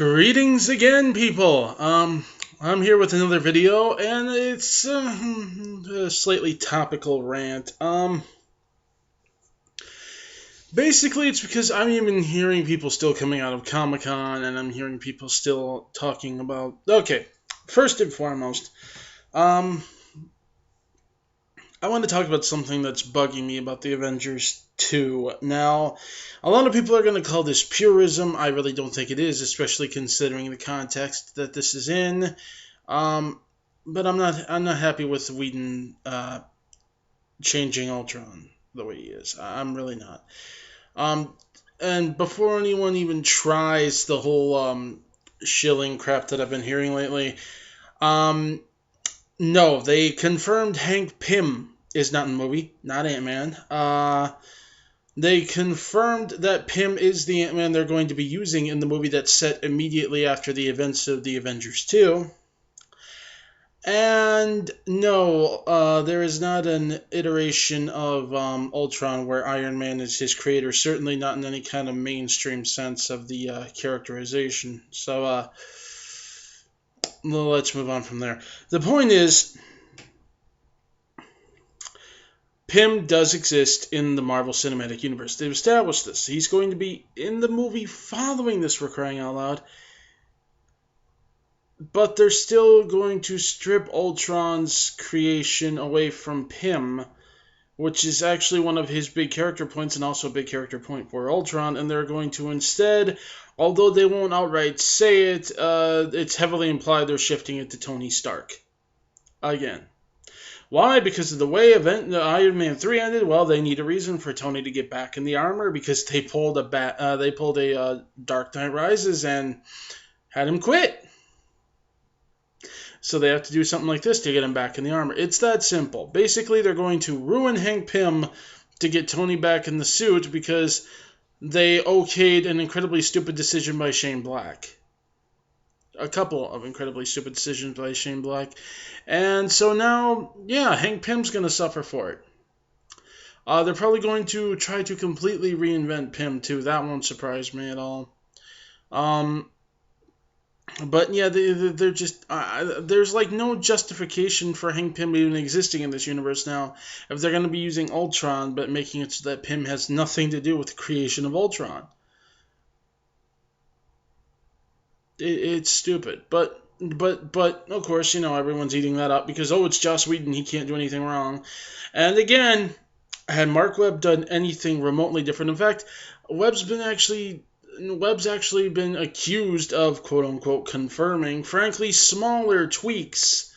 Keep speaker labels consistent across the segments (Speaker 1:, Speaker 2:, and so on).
Speaker 1: Greetings again, people. I'm here with another video, and it's a slightly topical rant. Basically, it's because I'm even hearing people still coming out of Comic-Con, and I'm hearing people still talking about. Okay, first and foremost, um, I want to talk about something that's bugging me about the Avengers 2. Now, a lot of people are going to call this purism. I really don't think it is, especially considering the context that this is in. But I'm not happy with Whedon changing Ultron the way he is. I'm really not. Um, and before anyone even tries the whole shilling crap that I've been hearing lately, no, they confirmed Hank Pym is not in the movie, not Ant-Man. They confirmed that Pym is the Ant-Man they're going to be using in the movie that's set immediately after the events of the Avengers 2. And no, there is not an iteration of Ultron where Iron Man is his creator, certainly not in any kind of mainstream sense of the characterization. So let's move on from there. The point is, Pym does exist in the Marvel Cinematic Universe. They've established this. He's going to be in the movie following this, for crying out loud. But they're still going to strip Ultron's creation away from Pym, which is actually one of his big character points and also a big character point for Ultron. And they're going to instead, although they won't outright say it, it's heavily implied they're shifting it to Tony Stark. Again. Why? Because of the way Iron Man 3 ended. Well, they need a reason for Tony to get back in the armor because they pulled a Dark Knight Rises and had him quit. So they have to do something like this to get him back in the armor. It's that simple. Basically, they're going to ruin Hank Pym to get Tony back in the suit because they okayed an incredibly stupid decision by Shane Black. A couple of incredibly stupid decisions by Shane Black. And so now, yeah, Hank Pym's going to suffer for it. They're probably going to try to completely reinvent Pym, too. That won't surprise me at all. But yeah, they're just there's like no justification for Hank Pym even existing in this universe now if they're going to be using Ultron but making it so that Pym has nothing to do with the creation of Ultron. It's stupid, but of course, you know, everyone's eating that up because it's Joss Whedon, he can't do anything wrong. And again, had Mark Webb done anything remotely different, in fact, Webb's actually been accused of, quote-unquote, confirming, frankly, smaller tweaks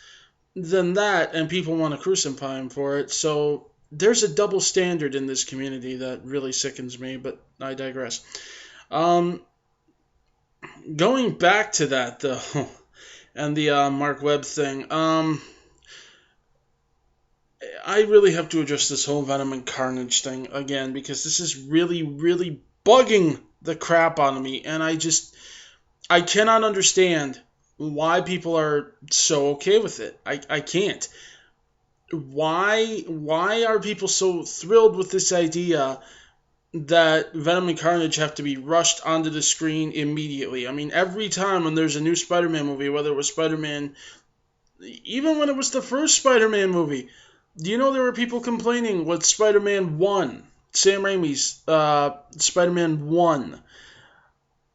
Speaker 1: than that, and people want to crucify him for it. So there's a double standard in this community that really sickens me, but I digress. Going back to that, though, and the Mark Webb thing, I really have to address this whole Venom and Carnage thing again, because this is really, really bugging the crap out of me, and I cannot understand why people are so okay with it. I can't. Why are people so thrilled with this idea that Venom and Carnage have to be rushed onto the screen immediately? I mean, every time when there's a new Spider-Man movie, whether it was Spider-Man, even when it was the first Spider-Man movie, do you know there were people complaining with Spider-Man 1, Sam Raimi's Spider-Man 1,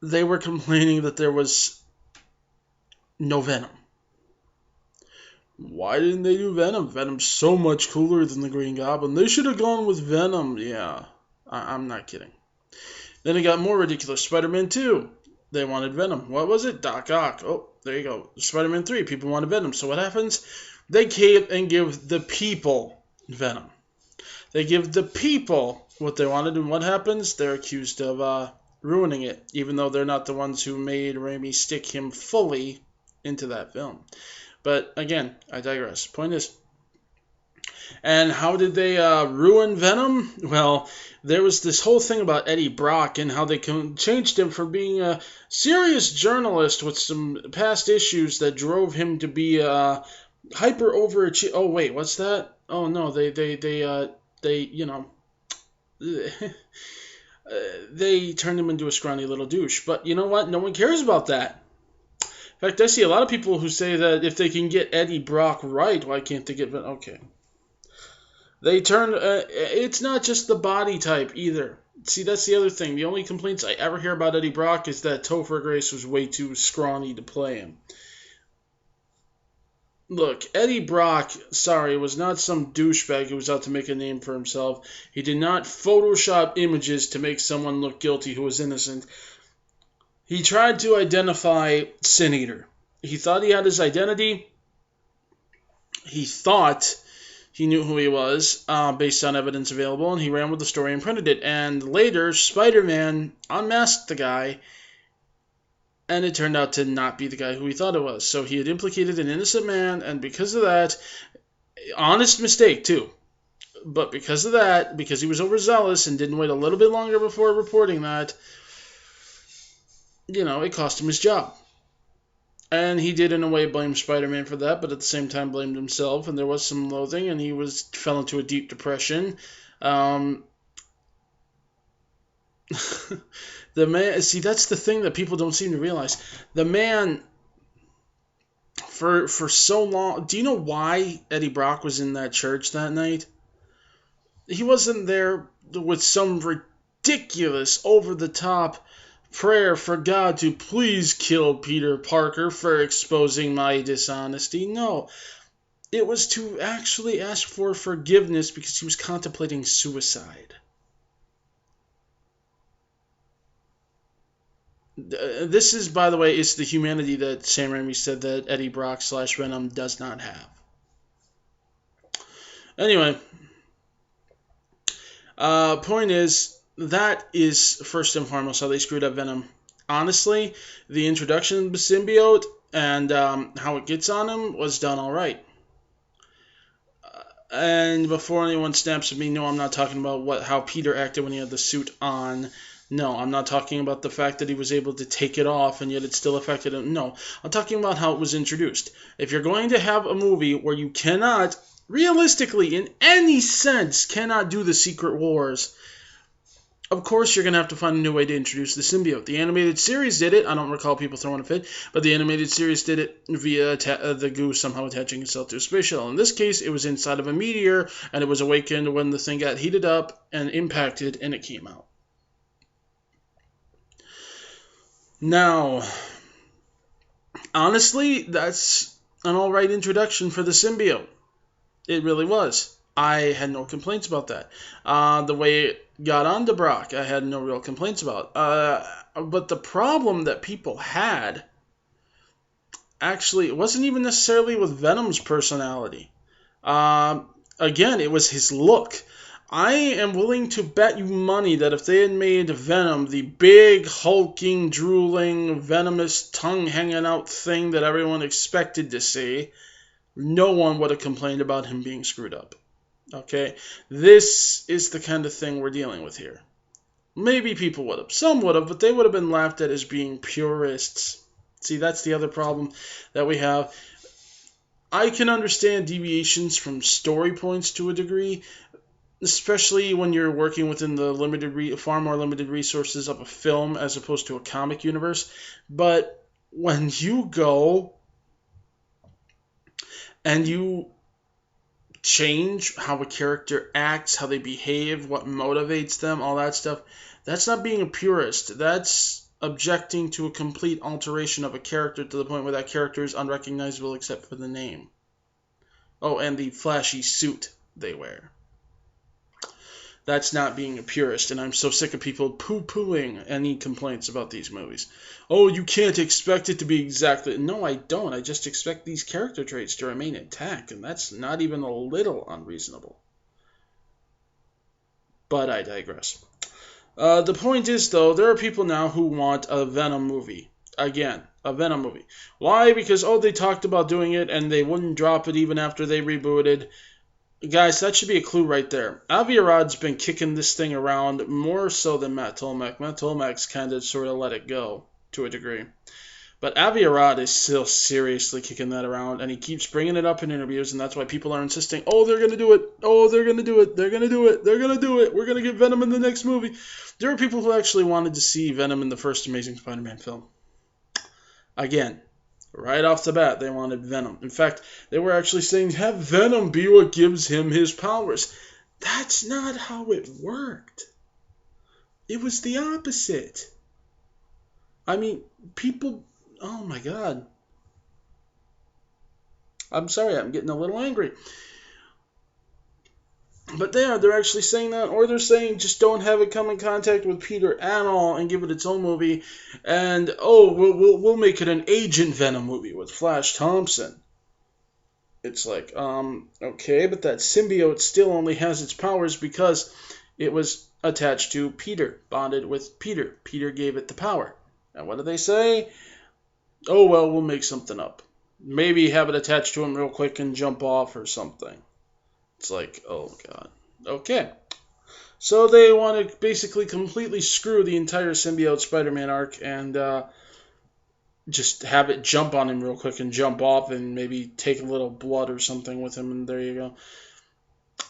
Speaker 1: they were complaining that there was no Venom. Why didn't they do Venom? Venom's so much cooler than the Green Goblin. They should have gone with Venom. Yeah, I'm not kidding. Then it got more ridiculous. Spider-Man 2, they wanted Venom. What was it? Doc Ock. Oh, there you go. Spider-Man 3, people wanted Venom. So what happens? They cave and give the people Venom. They give the people what they wanted, and what happens? They're accused of ruining it, even though they're not the ones who made Raimi stick him fully into that film. But again, I digress. Point is, and how did they ruin Venom? Well, there was this whole thing about Eddie Brock and how they changed him from being a serious journalist with some past issues that drove him to be hyper overachieving. Oh wait, what's that? Oh no, they you know. they turned him into a scrawny little douche. But you know what? No one cares about that. In fact, I see a lot of people who say that if they can get Eddie Brock right, why can't they get... Okay. They turn... it's not just the body type either. See, that's the other thing. The only complaints I ever hear about Eddie Brock is that Topher Grace was way too scrawny to play him. Look, Eddie Brock, was not some douchebag who was out to make a name for himself. He did not Photoshop images to make someone look guilty who was innocent. He tried to identify Sin Eater. He thought he had his identity. He thought he knew who he was based on evidence available, and he ran with the story and printed it. And later, Spider-Man unmasked the guy, and it turned out to not be the guy who he thought it was. So he had implicated an innocent man, and because of that, honest mistake too. But because of that, because he was overzealous and didn't wait a little bit longer before reporting that, it cost him his job. And he did, in a way, blame Spider-Man for that, but at the same time blamed himself, and there was some loathing, and he fell into a deep depression. The man, see, that's the thing that people don't seem to realize. The man, for so long, do you know why Eddie Brock was in that church that night? He wasn't there with some ridiculous, over-the-top prayer for God to please kill Peter Parker for exposing my dishonesty. No, it was to actually ask for forgiveness because he was contemplating suicide. This is, by the way, it's the humanity that Sam Raimi said that Eddie Brock / Venom does not have. Anyway, point is, that is first and foremost how they screwed up Venom. Honestly, the introduction of the symbiote and how it gets on him was done all right. And before anyone snaps at me, no, I'm not talking about how Peter acted when he had the suit on. No, I'm not talking about the fact that he was able to take it off and yet it still affected him. No, I'm talking about how it was introduced. If you're going to have a movie where you cannot, realistically, in any sense, cannot do the Secret Wars, of course you're going to have to find a new way to introduce the symbiote. The animated series did it. I don't recall people throwing a fit, but the animated series did it via the goo somehow attaching itself to a space shuttle. In this case, it was inside of a meteor, and it was awakened when the thing got heated up and impacted, and it came out. Now, honestly, that's an alright introduction for the symbiote. It really was. I had no complaints about that. The way it got onto Brock, I had no real complaints about. But the problem that people had, actually, it wasn't even necessarily with Venom's personality. Again, it was his look. I am willing to bet you money that if they had made Venom the big, hulking, drooling, venomous, tongue hanging out thing that everyone expected to see, no one would have complained about him being screwed up. Okay? This is the kind of thing we're dealing with here. Maybe people would have. Some would have, but they would have been laughed at as being purists. See, that's the other problem that we have. I can understand deviations from story points to a degree, especially when you're working within the far more limited resources of a film as opposed to a comic universe. But when you go and you change how a character acts, how they behave, what motivates them, all that stuff, that's not being a purist. That's objecting to a complete alteration of a character to the point where that character is unrecognizable except for the name. Oh, and the flashy suit they wear. That's not being a purist, and I'm so sick of people poo-pooing any complaints about these movies. Oh, you can't expect it to be exactly... No, I don't. I just expect these character traits to remain intact, and that's not even a little unreasonable. But I digress. The point is, though, there are people now who want a Venom movie. Again, a Venom movie. Why? Because, they talked about doing it, and they wouldn't drop it even after they rebooted. Guys, that should be a clue right there. Avi Arad's been kicking this thing around more so than Matt Tolmach. Matt Tolmach's kind of sort of let it go to a degree. But Avi Arad is still seriously kicking that around, and he keeps bringing it up in interviews, and that's why people are insisting, oh, they're going to do it. Oh, they're going to do it. They're going to do it. They're going to do it. We're going to get Venom in the next movie. There are people who actually wanted to see Venom in the first Amazing Spider-Man film. Again, right off the bat, they wanted Venom. In fact, they were actually saying, have Venom be what gives him his powers. That's not how it worked. It was the opposite. I mean, people... Oh my god. I'm sorry, I'm getting a little angry. But they're actually saying that, or they're saying just don't have it come in contact with Peter at all and give it its own movie. And, oh, we'll make it an Agent Venom movie with Flash Thompson. It's like, okay, but that symbiote still only has its powers because it was attached to Peter, bonded with Peter. Peter gave it the power. And what do they say? Oh, well, we'll make something up. Maybe have it attached to him real quick and jump off or something. It's like, oh, God. Okay. So they want to basically completely screw the entire symbiote Spider-Man arc and just have it jump on him real quick and jump off and maybe take a little blood or something with him, and there you go.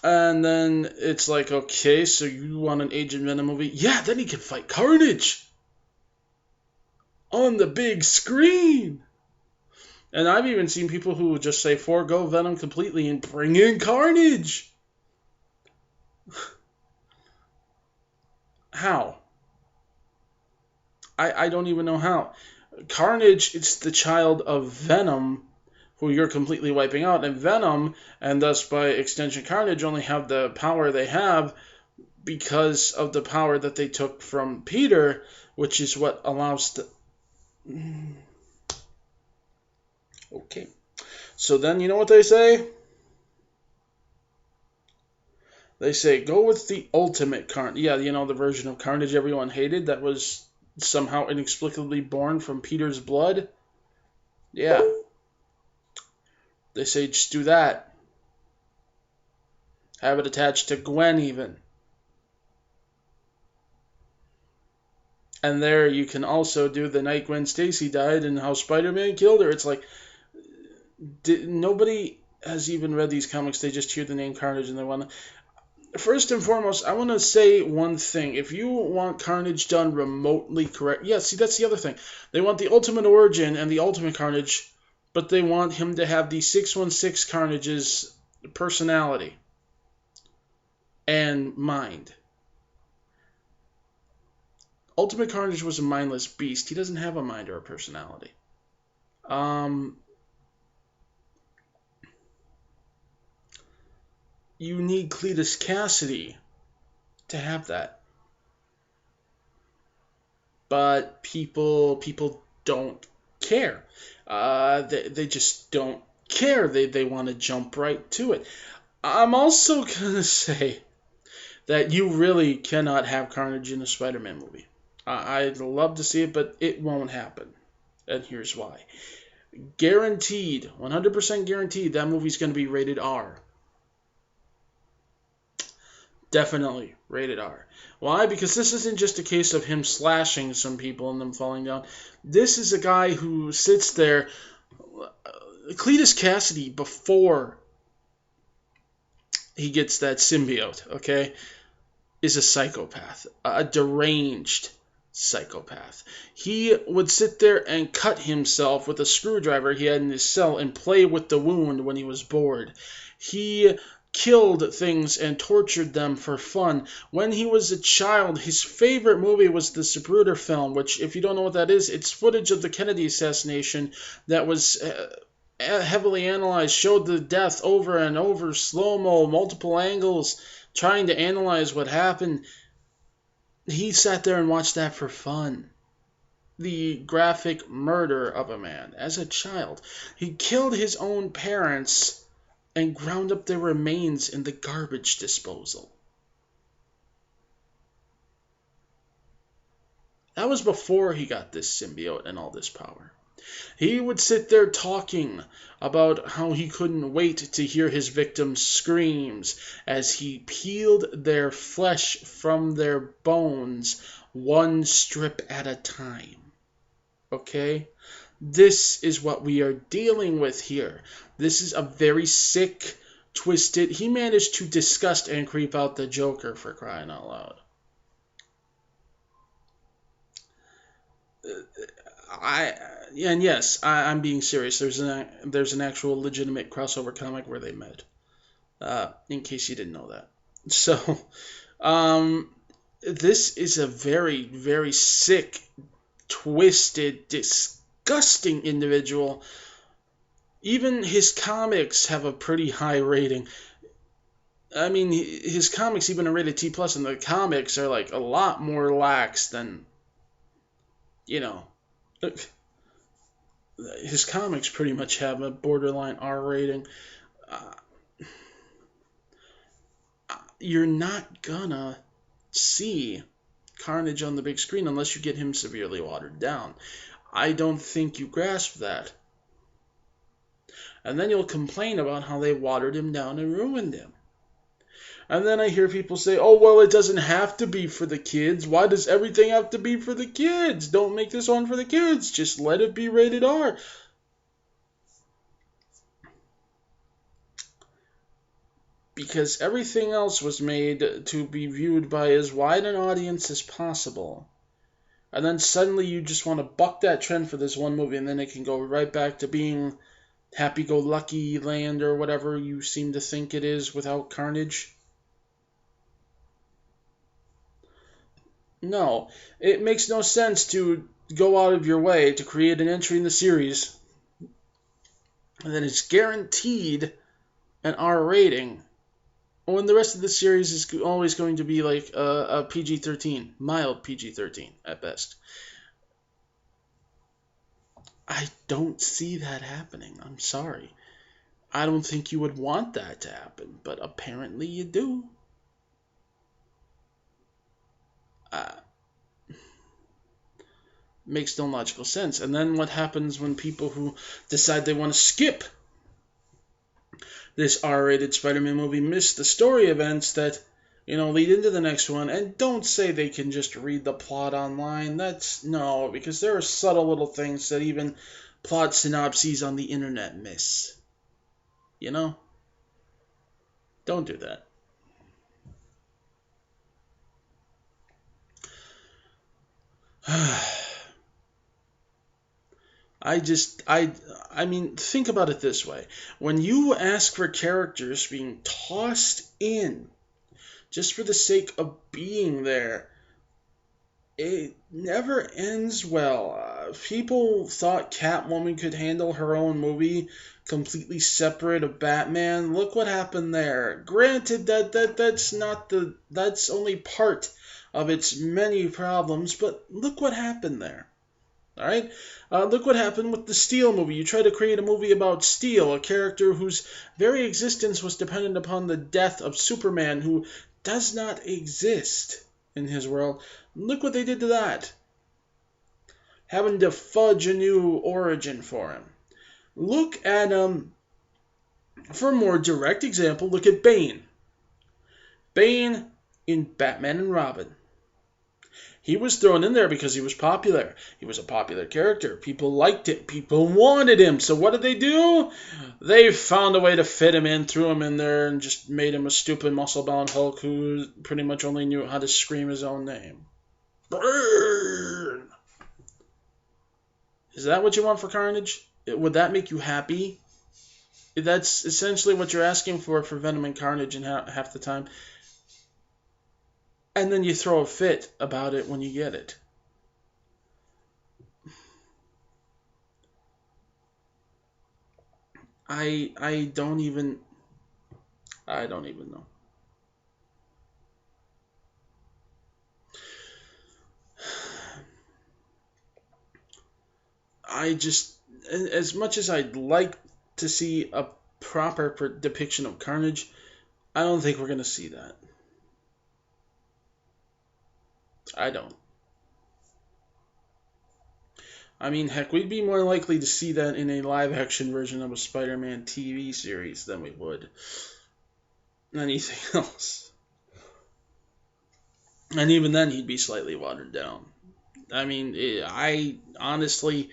Speaker 1: And then it's like, okay, so you want an Agent Venom movie? Yeah, then he can fight Carnage on the big screen. And I've even seen people who would just say forego Venom completely and bring in Carnage. How? I don't even know how. Carnage, it's the child of Venom, who you're completely wiping out. And Venom, and thus by extension Carnage, only have the power they have because of the power that they took from Peter, which is what allows the... Okay. So then, you know what they say? They say, go with the ultimate Carnage. Yeah, you know, the version of Carnage everyone hated that was somehow inexplicably born from Peter's blood? Yeah. They say, just do that. Have it attached to Gwen, even. And there you can also do the night Gwen Stacy died and how Spider-Man killed her. It's like, nobody has even read these comics. They just hear the name Carnage and they want to... First and foremost, I want to say one thing. If you want Carnage done remotely correct... Yeah, see, that's the other thing. They want the ultimate origin and the ultimate Carnage, but they want him to have the 616 Carnage's personality and mind. Ultimate Carnage was a mindless beast. He doesn't have a mind or a personality. You need Cletus Cassidy to have that. But people don't care. They just don't care. They want to jump right to it. I'm also going to say that you really cannot have Carnage in a Spider-Man movie. I'd love to see it, but it won't happen. And here's why. Guaranteed, 100% guaranteed, that movie's going to be rated R. Definitely rated R. Why? Because this isn't just a case of him slashing some people and them falling down. This is a guy who sits there. Cletus Cassidy, before he gets that symbiote, okay, is a psychopath. A deranged psychopath. He would sit there and cut himself with a screwdriver he had in his cell and play with the wound when he was bored. He killed things and tortured them for fun. When he was a child, his favorite movie was the Zapruder film, which, if you don't know what that is, it's footage of the Kennedy assassination that was heavily analyzed, showed the death over and over, slow-mo, multiple angles, trying to analyze what happened. He sat there and watched that for fun. The graphic murder of a man as a child. He killed his own parents and ground up their remains in the garbage disposal. That was before he got this symbiote and all this power. He would sit there talking about how he couldn't wait to hear his victims' screams as he peeled their flesh from their bones one strip at a time. Okay? This is what we are dealing with here. This is a very sick, twisted. He managed to disgust and creep out the Joker, for crying out loud. I and yes, I'm being serious. There's an actual legitimate crossover comic where they met. In case you didn't know that. So, um, this is a very, very sick, twisted, disgusting individual. Even his comics have a pretty high rating. I mean, his comics even are rated T plus, and the comics are like a lot more lax than, you know, his comics pretty much have a borderline R rating. Uh, you're not gonna see Carnage on the big screen unless you get him severely watered down. I don't think you grasp that. And then you'll complain about how they watered him down and ruined him. And then I hear people say, oh, well, it doesn't have to be for the kids. Why does everything have to be for the kids? Don't make this one for the kids. Just let it be rated R. Because everything else was made to be viewed by as wide an audience as possible. And then suddenly you just want to buck that trend for this one movie, and then it can go right back to being happy-go-lucky land or whatever you seem to think it is without Carnage. No, it makes no sense to go out of your way to create an entry in the series and then it's guaranteed an R rating when the rest of the series is always going to be like a PG-13, mild PG-13 at best. I don't see that happening. I'm sorry. I don't think you would want that to happen, but apparently you do. Makes no logical sense. And then what happens when people who decide they want to skip this R-rated Spider-Man movie miss the story events that, lead into the next one, and don't say they can just read the plot online. No, because there are subtle little things that even plot synopses on the internet miss. Don't do that. I mean, think about it this way. When you ask for characters being tossed in just for the sake of being there, it never ends well. People thought Catwoman could handle her own movie completely separate of Batman. Look what happened there. Granted that's only part of its many problems, but look what happened there. All right? Look what happened with the Steel movie. You try to create a movie about Steel, a character whose very existence was dependent upon the death of Superman, who does not exist in his world. Look what they did to that. Having to fudge a new origin for him. Look at, for a more direct example, look at Bane. Bane in Batman and Robin. He was thrown in there because he was popular. He was a popular character. People liked it. People wanted him. So what did they do? They found a way to fit him in, threw him in there, and just made him a stupid muscle-bound Hulk who pretty much only knew how to scream his own name. Burn! Is that what you want for Carnage? Would that make you happy? That's essentially what you're asking for Venom and Carnage in half the time. And then you throw a fit about it when you get it. I don't even know. As much as I'd like to see a proper depiction of Carnage, I don't think we're going to see that. I don't. I mean, heck, we'd be more likely to see that in a live-action version of a Spider-Man TV series than we would anything else. And even then, he'd be slightly watered down. I mean, I honestly,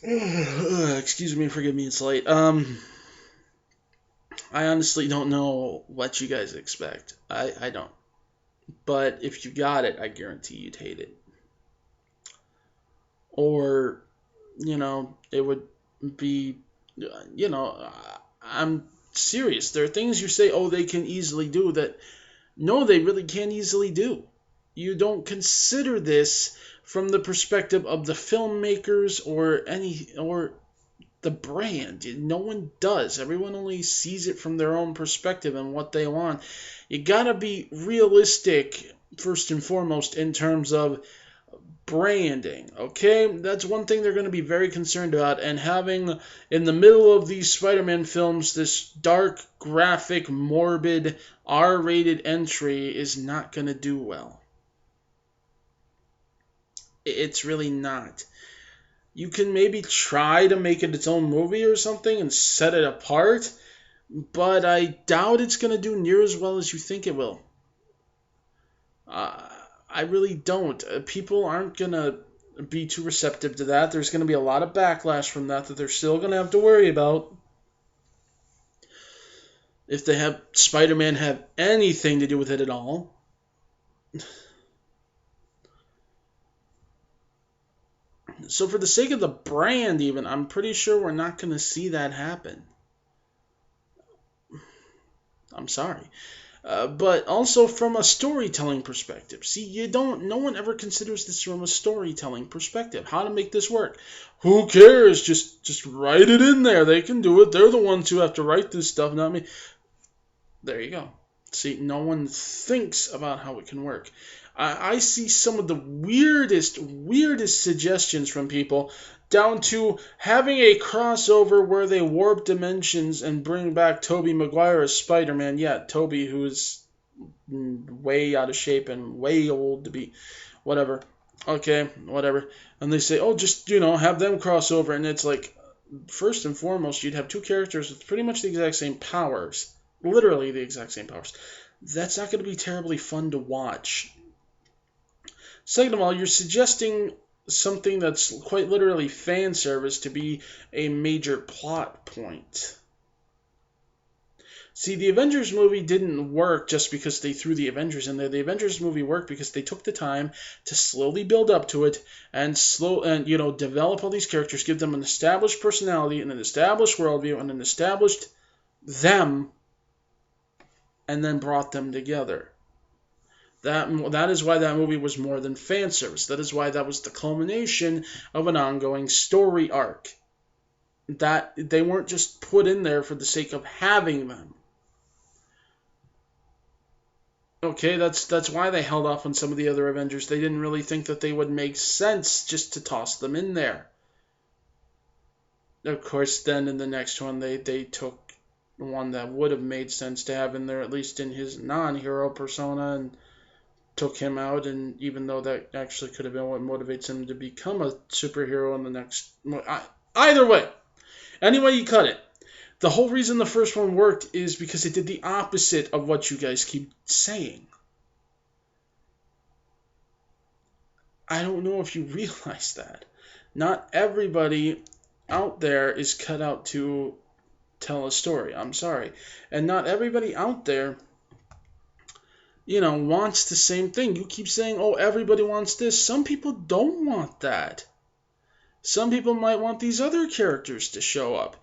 Speaker 1: Excuse me, forgive me, it's late. I honestly don't know what you guys expect. I don't. But if you got it, I guarantee you'd hate it. Or, it would be, I'm serious. There are things you say, oh, they can easily do that. No, they really can't easily do. You don't consider this from the perspective of the filmmakers or the brand. No one does. Everyone only sees it from their own perspective and what they want. You gotta be realistic first and foremost in terms of branding. Okay, that's one thing they're going to be very concerned about. And having in the middle of these Spider-Man films this dark, graphic, morbid, R-rated entry is not going to do well. It's really not. You can maybe try to make it its own movie or something and set it apart, but I doubt it's going to do near as well as you think it will. I really don't. People aren't going to be too receptive to that. There's going to be a lot of backlash from that they're still going to have to worry about. If they have Spider-Man have anything to do with it at all. So for the sake of the brand even, I'm pretty sure we're not going to see that happen. I'm sorry. But also from a storytelling perspective. See, no one ever considers this from a storytelling perspective. How to make this work. Who cares? Just write it in there. They can do it. They're the ones who have to write this stuff, not me. There you go. See, no one thinks about how it can work. I see some of the weirdest suggestions from people, down to having a crossover where they warp dimensions and bring back Tobey Maguire as Spider-Man. Yeah, Tobey, who's way out of shape and way old to be whatever. Okay, whatever. And they say, oh, just, have them cross over. And it's like, first and foremost, you'd have two characters with pretty much the exact same powers. Literally the exact same powers. That's not going to be terribly fun to watch. Second of all, you're suggesting something that's quite literally fan service to be a major plot point. See, the Avengers movie didn't work just because they threw the Avengers in there. The Avengers movie worked because they took the time to slowly build up to it and develop all these characters, give them an established personality and an established worldview and an established them, and then brought them together. That is why that movie was more than fan service. That is why that was the culmination of an ongoing story arc. That they weren't just put in there for the sake of having them. Okay, that's why they held off on some of the other Avengers. They didn't really think that they would make sense just to toss them in there. Of course, then in the next one, they took one that would have made sense to have in there, at least in his non-hero persona, and took him out, and even though that actually could have been what motivates him to become a superhero in the next... Either way, any way you cut it, the whole reason the first one worked is because it did the opposite of what you guys keep saying. I don't know if you realize that. Not everybody out there is cut out to tell a story. I'm sorry. And not everybody out there wants the same thing. You keep saying, oh, everybody wants this. Some people don't want that. Some people might want these other characters to show up.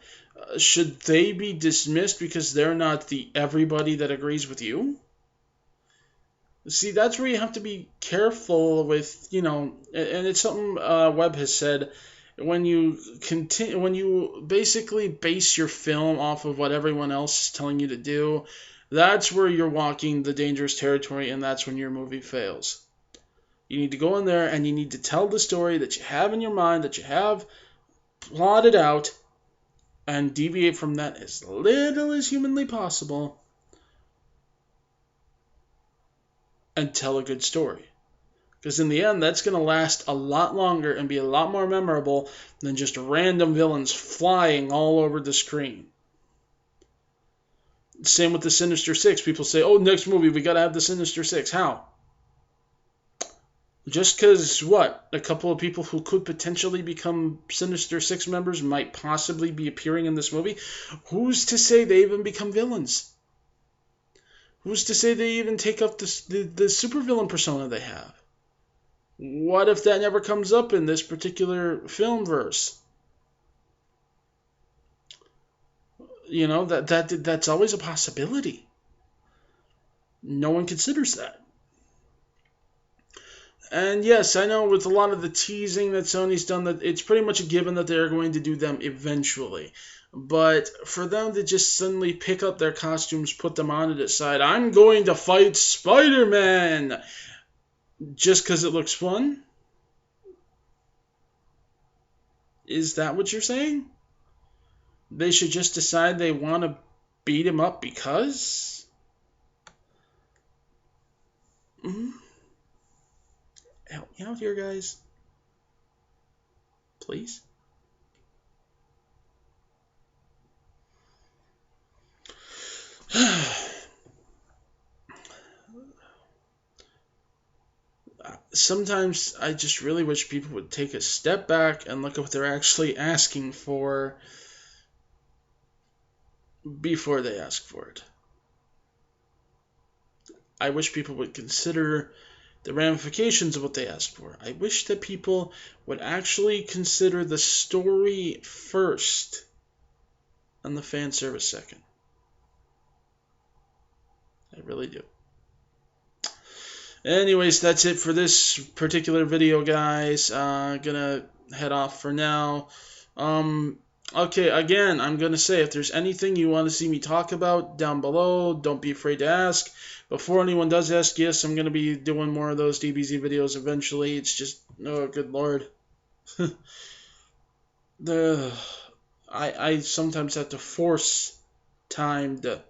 Speaker 1: Should they be dismissed because they're not the everybody that agrees with you? See, that's where you have to be careful with, and it's something Webb has said. When you basically base your film off of what everyone else is telling you to do, that's where you're walking the dangerous territory, and that's when your movie fails. You need to go in there and you need to tell the story that you have in your mind, that you have plotted out, and deviate from that as little as humanly possible, and tell a good story. Because in the end, that's going to last a lot longer and be a lot more memorable than just random villains flying all over the screen. Same with the Sinister Six. People say, oh, next movie, we got to have the Sinister Six. How? Just because, what? A couple of people who could potentially become Sinister Six members might possibly be appearing in this movie? Who's to say they even become villains? Who's to say they even take up the supervillain persona they have? What if that never comes up in this particular film verse? You know, that's always a possibility. No one considers that. And yes, I know with a lot of the teasing that Sony's done, that it's pretty much a given that they're going to do them eventually. But for them to just suddenly pick up their costumes, put them on and decide, I'm going to fight Spider-Man, just because it looks fun? Is that what you're saying? They should just decide they want to beat him up because? Mm-hmm. Help me out here, guys. Please. Sometimes I just really wish people would take a step back and look at what they're actually asking for before they ask for it. I wish people would consider the ramifications of what they ask for. I wish that people would actually consider the story first and the fan service second. I really do. Anyways, that's it for this particular video, guys. Gonna head off for now. Okay, again, I'm gonna say, if there's anything you want to see me talk about down below, don't be afraid to ask. Before anyone does ask, yes, I'm gonna be doing more of those DBZ videos eventually. It's just, oh, good lord. I sometimes have to force time to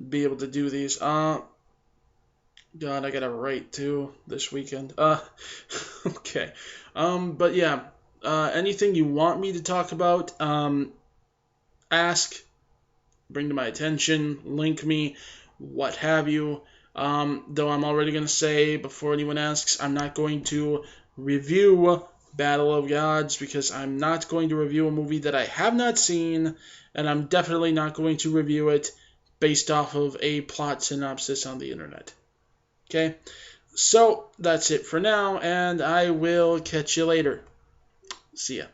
Speaker 1: be able to do these. God, I gotta write too this weekend. Okay. But yeah, anything you want me to talk about, ask, bring to my attention, link me, what have you. Though I'm already gonna say, before anyone asks, I'm not going to review Battle of Gods, because I'm not going to review a movie that I have not seen, and I'm definitely not going to review it based off of a plot synopsis on the internet. Okay, so that's it for now, and I will catch you later. See ya.